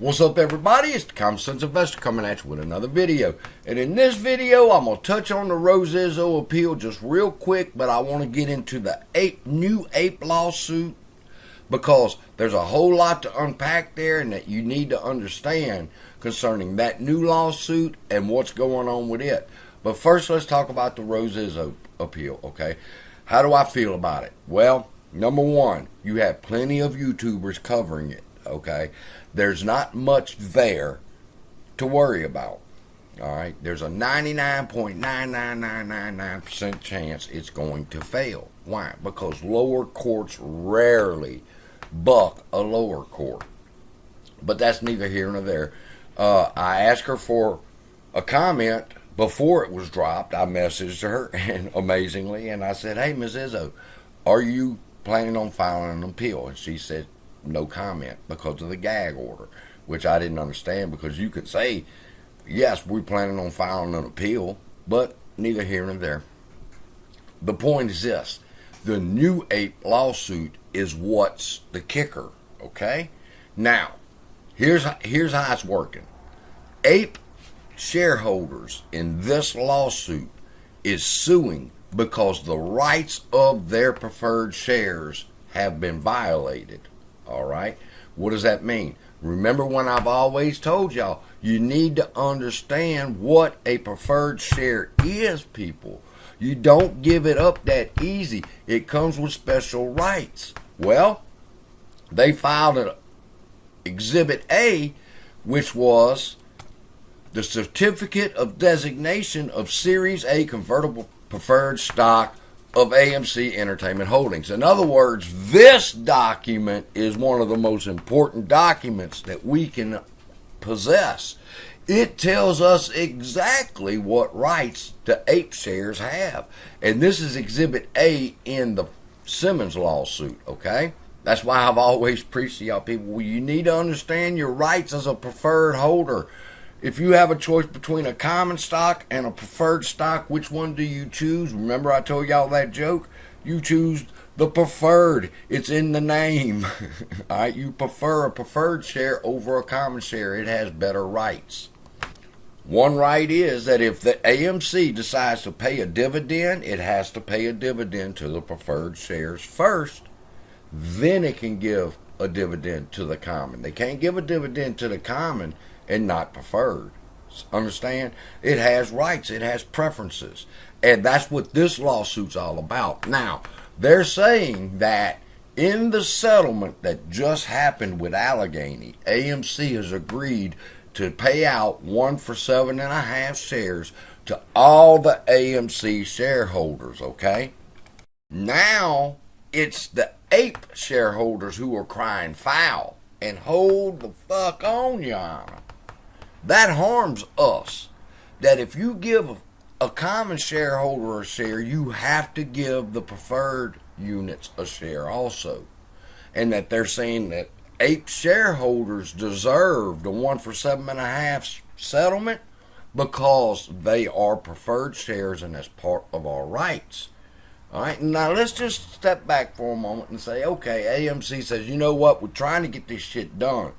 What's up, everybody? It's the Common Sense Investor coming at you with another video. And in this video, I'm going to touch on the Rosizzo appeal just real quick, but I want to get into the new APE lawsuit because there's a whole lot to unpack there and that you need to understand concerning that new lawsuit and what's going on with it. But first, let's talk about the Rosizzo appeal, okay? How do I feel about it? Well, number one, you have plenty of YouTubers covering it, okay? There's not much there to worry about, all right? There's a 99.99999% chance it's going to fail. Why? Because lower courts rarely buck a lower court. But that's neither here nor there. I asked her for a comment before it was dropped. I messaged her, and amazingly, and I said, hey, Ms. Izzo, are you planning on filing an appeal? And she said, no comment because of the gag order, which I didn't understand because you could say, yes, we're planning on filing an appeal, but neither here nor there. The point is this. The new APE lawsuit is what's the kicker, okay? Now, here's how it's working. APE shareholders in this lawsuit is suing because the rights of their preferred shares have been violated. All right, what does that mean? Remember when I've always told y'all, you need to understand what a preferred share is, people. You don't give it up that easy. It comes with special rights. Well, they filed an Exhibit A, which was the Certificate of Designation of Series A Convertible Preferred Stock of AMC Entertainment Holdings. In other words, this document is one of the most important documents that we can possess. It tells us exactly what rights the APE shares have. And this is Exhibit A in the Simmons lawsuit, okay? That's why I've always preached to y'all people, well, you need to understand your rights as a preferred holder. If you have a choice between a common stock and a preferred stock, which one do you choose? Remember I told y'all that joke? You choose the preferred. It's in the name. All right, you prefer a preferred share over a common share. It has better rights. One right is that if the AMC decides to pay a dividend, it has to pay a dividend to the preferred shares first. Then it can give a dividend to the common. They can't give a dividend to the common and not preferred. Understand? It has rights. It has preferences. And that's what this lawsuit's all about. Now, they're saying that in the settlement that just happened with Allegheny, AMC has agreed to pay out 1 for 7.5 shares to all the AMC shareholders, okay? Now, it's the APE shareholders who are crying foul. And hold the fuck on, Your Honor. That harms us. That if you give a common shareholder a share, you have to give the preferred units a share also. And that they're saying that APE shareholders deserve the 1 for 7.5 settlement because they are preferred shares and that's part of our rights. All right, now let's just step back for a moment and say, okay, AMC says, you know what, we're trying to get this shit done.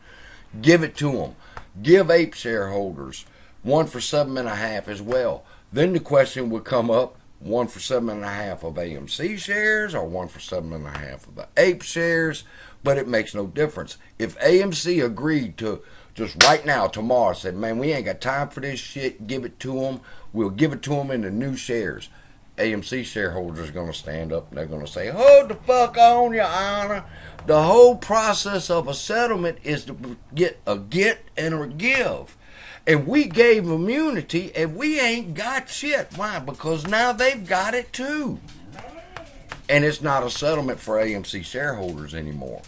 Give it to them. Give APE shareholders 1 for 7.5 as well. Then the question would come up, 1 for 7.5 of AMC shares or 1 for 7.5 of the APE shares, but it makes no difference. If AMC agreed to just right now, tomorrow, said, man, we ain't got time for this shit, give it to them, we'll give it to them in the new shares. AMC shareholders are going to stand up and they're going to say, hold the fuck on, Your Honor. The whole process of a settlement is to get a get and a give. And we gave immunity and we ain't got shit. Why? Because now they've got it too. And it's not a settlement for AMC shareholders anymore.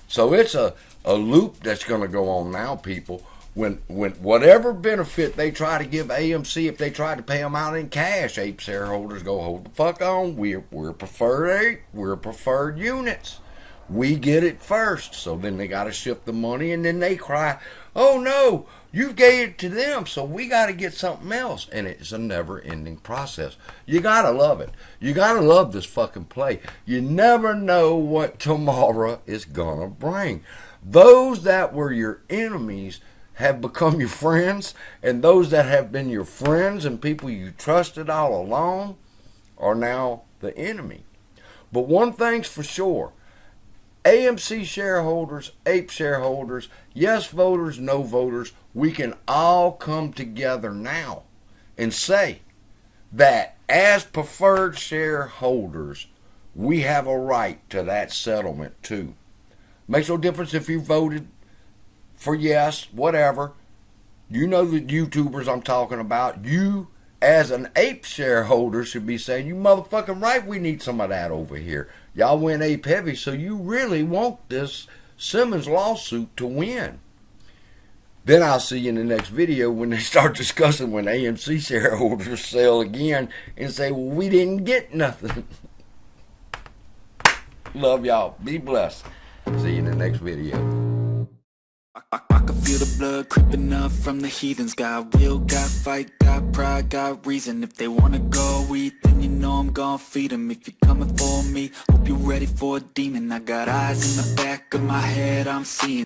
So it's a loop that's going to go on now, people. When whatever benefit they try to give AMC, if they try to pay them out in cash, APE shareholders go, hold the fuck on. We're preferred APE. We're preferred units. We get it first. So then they got to shift the money, and then they cry, oh no, you gave it to them, so we got to get something else. And it's a never-ending process. You got to love it. You got to love this fucking play. You never know what tomorrow is going to bring. Those that were your enemies have become your friends, and those that have been your friends and people you trusted all along are now the enemy. But one thing's for sure, AMC shareholders, APE shareholders, yes voters, no voters, we can all come together now and say that as preferred shareholders, we have a right to that settlement too. Makes no difference if you voted for yes, whatever. You know the YouTubers I'm talking about. You, as an APE shareholder, should be saying, you motherfucking right, we need some of that over here. Y'all went APE heavy, so you really want this Simmons lawsuit to win. Then I'll see you in the next video when they start discussing when AMC shareholders sell again and say, well, we didn't get nothing. Love y'all. Be blessed. See you in the next video. I can feel the blood creeping up from the heathens. Got will, got fight, got pride, got reason. If they wanna go eat, then you know I'm gon' feed them. If you're coming for me, hope you're ready for a demon. I got eyes in the back of my head, I'm seeing